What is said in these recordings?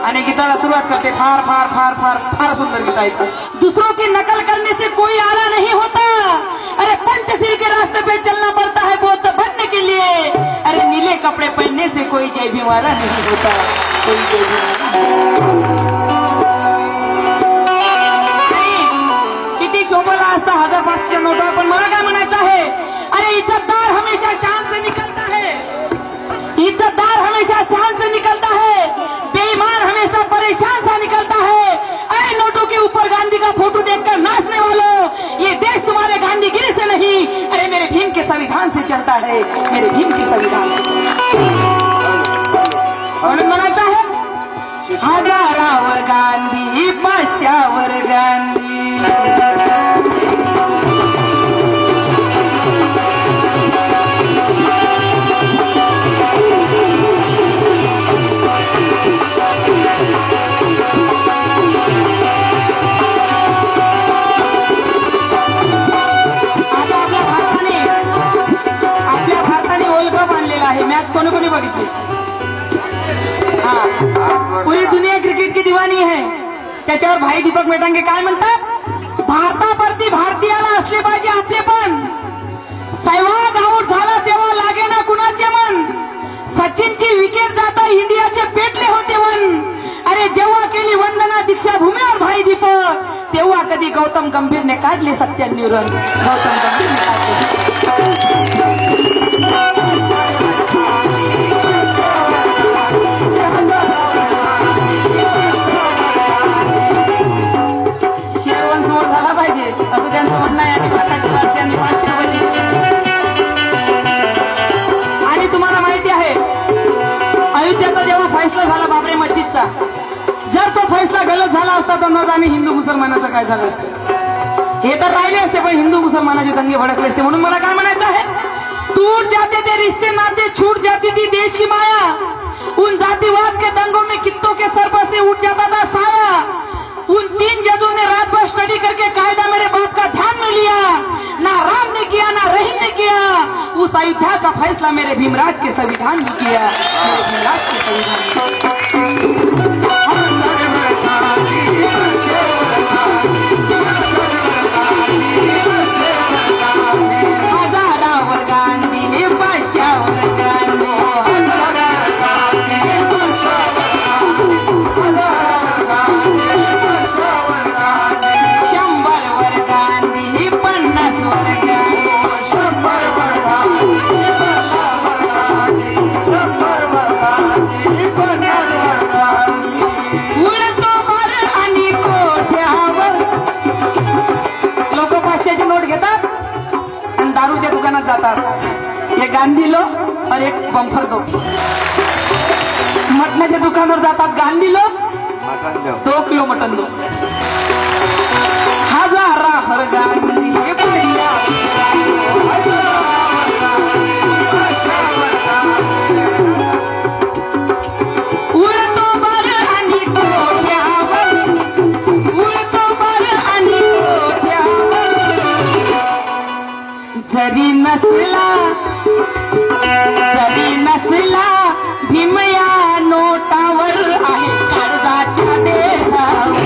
आणि गीताला सुरुवात करते फार फार फार फार फार सुंदर गीत आहे। दूसरों की नकल करने से कोई आला नहीं होता, अरे पंचशील के रास्ते पे चलना पड़ता है बौद्ध बनने के लिए, अरे नीले कपड़े पहनने से कोई जय भीम वाला नहीं होता, कोई जय भीम किती शोभला असता 1500च्या नोटा। पण मला काय म्हणायचं आहे, अरे इज्जतदार हमेशा शान से निकलता है, इज्जतदार हमेशा शान से निकलता है, बेईमान हमेशा परेशान सा निकलता है। अरे नोटों के ऊपर गांधी का फोटो देखकर नाचने वालों, ये देश तुम्हारे गांधीगिरी से नहीं, अरे मेरे भीम के संविधान से चलता है, मेरे भीम के संविधान से। म्हणून म्हणायचं आहे, हजारावर गांधी 500वर गांधी। मॅच कोणी कोणी बघितली? हाँ, पूरी दुनिया क्रिकेट की दीवानी है। त्याच्यावर भाई दीपक मेटांगे काय म्हणतात, भारताप्रती भारतीयाला असले पाहिजे आपले पण, सहवाग आऊट झाला तेव्हा लागे ना कुणाचे मन, सचिनची विकेट जाता इंडियाचे पेटले होते वन, अरे जेव्हा केली वंदना दीक्षाभूमीवर भाई दीपक, तेव्हा कधी गौतम गंभीरने काढले 97 रन, गौतम गंभीरने काढले। असं त्यांचं म्हणणं आहे। आणि तुम्हाला माहिती आहे, अयोध्येचा जेव्हा फैसला झाला बाबरी मस्जिदचा, जर तो फैसला गलत झाला असता तर न जाणे हिंदू मुसलमानाचं काय झालं असतं, हे तर राहिले असते, पण हिंदू मुसलमानाचे दंगे भडकले असते। म्हणून मला काय म्हणायचं आहे, टूट जाते थे रिश्ते नाते, छूट जाती थी देश की माया, उन जातिवाद के दंगों में कित्तों के सर पर से उठ जाता था साया, उन 3 जजों ने रात भर स्टडी करके कायदा मेरे बाप का ध्यान में लिया, ना राम ने किया ना रहीम ने किया, उस अयोध्या का फैसला मेरे भीमराज के संविधान ने किया, मेरे भीमराज के संविधान। हजारावर गांधी 500वर गांधी, दारूच्या दुकानात जातात, एक गांधी लो और एक बम्फर दो, मटणाच्या दुकानावर जातात, गांधी लो 2 किलो मटन दो, हजारावर गांधी हे जरी नसला भीम या नोटावर आहे काळजाच्या देहावर,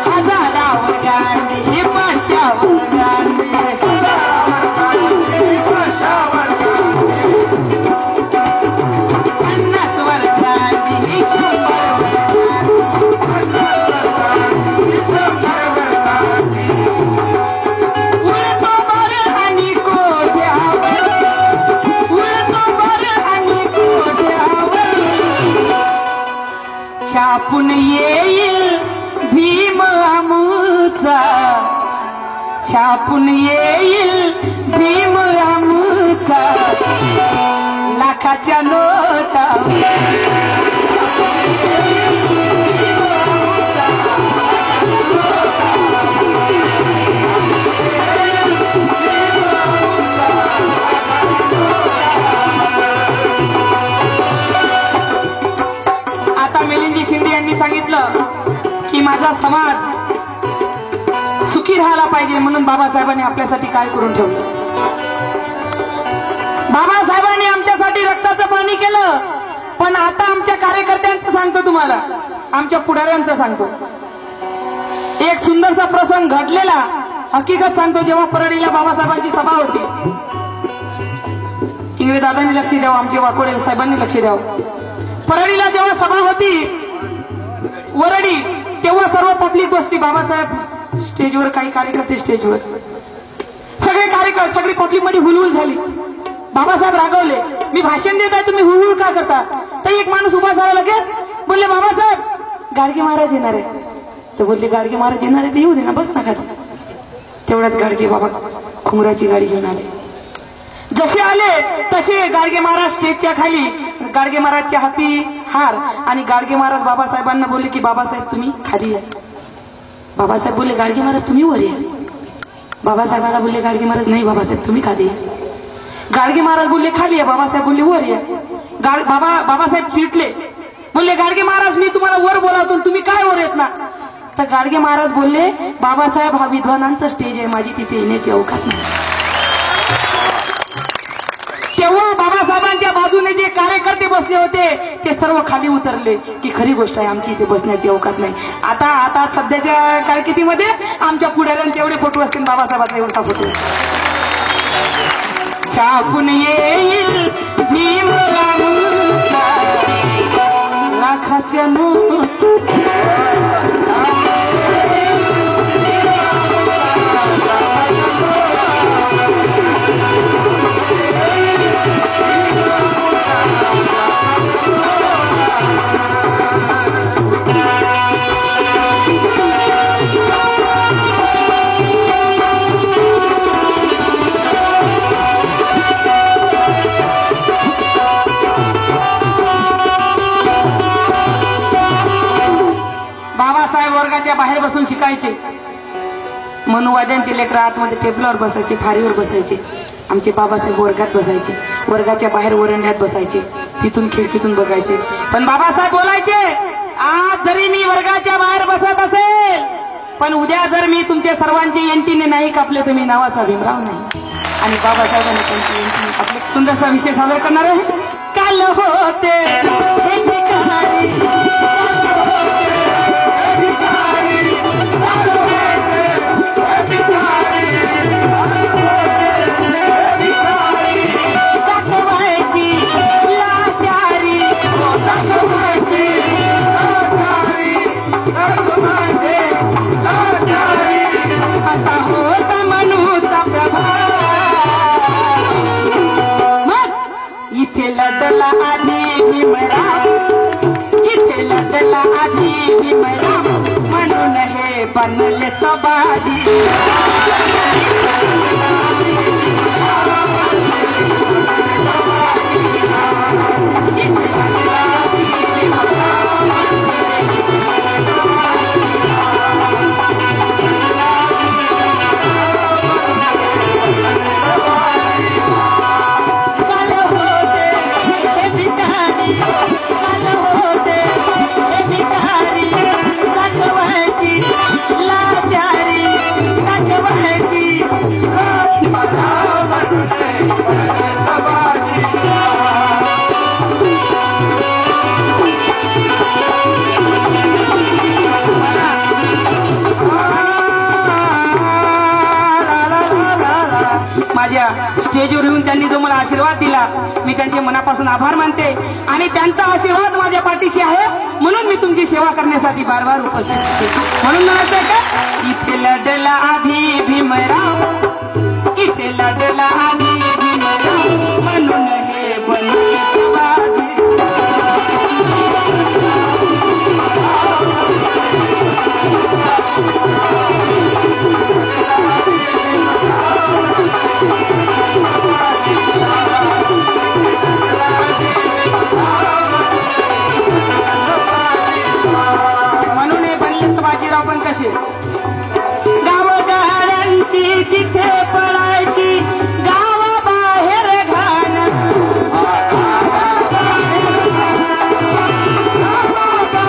हजारावर गांधी 500वर गांधी, छापून येईल भीम आमचा, छापून येईल भीम आमचा, लाखाच्या नोटा आता मिलिंदजी शिंदे यांनी सांगितलं की माझा समाज सुखी राहायला पाहिजे, म्हणून बाबासाहेबांनी आपल्यासाठी काय करून ठेवलं. बाबासाहेबांनी आमच्यासाठी रक्ताचं पाणी केलं. पण आता आमच्या कार्यकर्त्यांचं सांगतो, तुम्हाला आमच्या पुढाऱ्यांचं सांगतो. एक सुंदरसा प्रसंग घडलेला हकीकत सांगतो. जेव्हा परळीला बाबासाहेबांची सभा होती, इंगळे दादांनी लक्ष द्यावं, आमचे वाकोडे साहेबांनी लक्ष द्यावं. परळीला जेव्हा सभा होती वरडी, तेव्हा सर्व पब्लिक बसली. बाबासाहेब स्टेजवर, काही कार्यकर्ते स्टेजवर, सगळे कार्यकर्ते, सगळी पब्लिक मध्ये हुलहुल झाली. बाबासाहेब रागवले, मी भाषण देत आहे, तुम्ही हुलहुल का करता. तर एक माणूस उभा झाला, लगेच बोलले, बाबासाहेब गाडगे महाराज येणार आहे. तर बोलले, गाडगे महाराज येणार आहे तर येऊ दे ना, बस ना खाली. तेवढ्यात गाडगे बाबा खुमराची गाडी घेऊन आले. जसे आले तसे गाडगे महाराज स्टेजच्या खाली, गाडगे महाराजच्या हाती हार, आणि गाडगे महाराज बाबासाहेबांना बोलले की बाबासाहेब तुम्ही खाली या. बाबासाहेब बोलले, गाडगे महाराज तुम्ही वर या. बाबासाहेबांना बोलले गाडगे महाराज, नाही बाबासाहेब तुम्ही खाली या. गाडगे महाराज बोलले खाली या. बाबासाहेब बोलले वर या. बाबासाहेब चिडले, बोलले गाडगे महाराज मी तुम्हाला वर बोलावतो, तुम्ही काय वर येत ना. तर गाडगे महाराज बोलले, बाबासाहेब हा विद्वानांचा स्टेज आहे, माझी तिथे येण्याची अवकाश नाही. तेव्हा बाबासाहेबांच्या बाजूने जे कार्यकर्ते बसले होते ते सर्व खाली उतरले की खरी गोष्ट आहे, आमची इथे बसण्याची अवकाश नाही. आता सध्याच्या कारकिर्दीमध्ये आमच्या पुढाऱ्यांचे एवढे फोटो असतील, बाबासाहेबांचा एवढा फोटो छापून येईल भीमला लाखाच्या वर्गाच्या बाहेर बसून शिकायचे. मनुवाद्यांचे लेकरं आतमध्ये टेबलावर बसायचे, थारीवर बसायचे. आमचे बाबासाहेब वर्गात बसायचे, वर्गाच्या बाहेर वरंड्यात बसायचे, तिथून खिडकीतून बघायचे. पण बाबासाहेब बोलायचे, आज जरी मी वर्गाच्या बाहेर बसत असेल, पण उद्या जर मी तुमच्या सर्वांचे एंटीने नाही कापले तर मी नावाचा भीमराव नाही. आणि बाबासाहेबांनी त्यांची एंटीने कापले. सुंदरसा विषय सादर करणार आहे. काल होते लढला आधी भीमराव, इथे लढला आधी भीमराव, म्हणून हे बनले सबाजी. माझ्या स्टेजवर येऊन त्यांनी जो मला आशीर्वाद दिला, मी त्यांचे मनापासून आभार मानते. आणि त्यांचा आशीर्वाद माझ्या पाठीशी आहे, म्हणून मी तुमची सेवा करण्यासाठी बार बार उपस्थित होते. म्हणून म्हणायचं का, इथे लढला आधी भीमराव, इथे लढला आधी भीमराव, म्हणून हे बनले सबाजी. पण कसे गावगाड्यांची जिथे पळायची, गावाबाहेर घाण, गावाबाहेर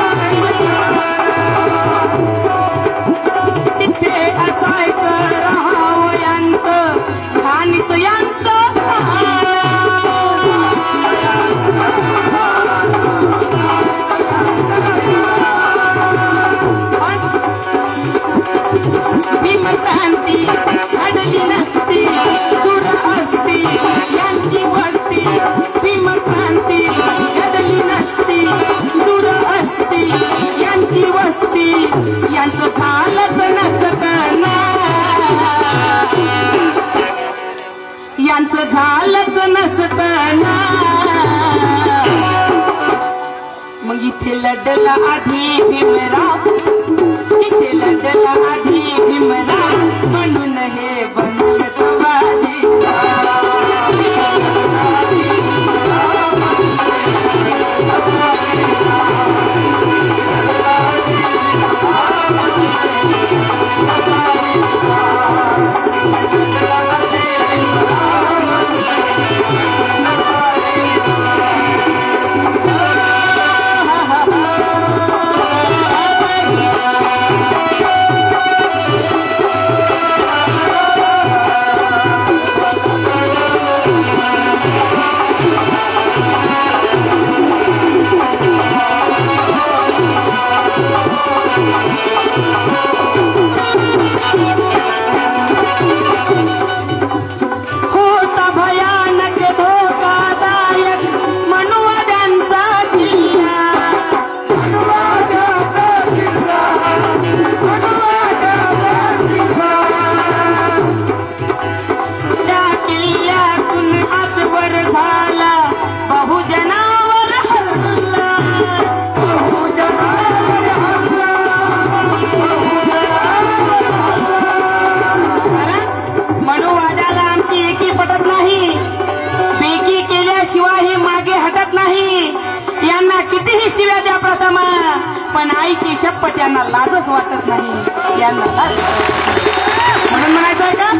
लढला आधी भीमराव, तिथे लढला आधी भीमराव, म्हणून हे बनल सवाजी. कितीही शिव्या द्या प्रथमा, पण आईची शपथ यांना लाजच वाटत नाही. यांना लाज म्हणून म्हणायचं आहे का?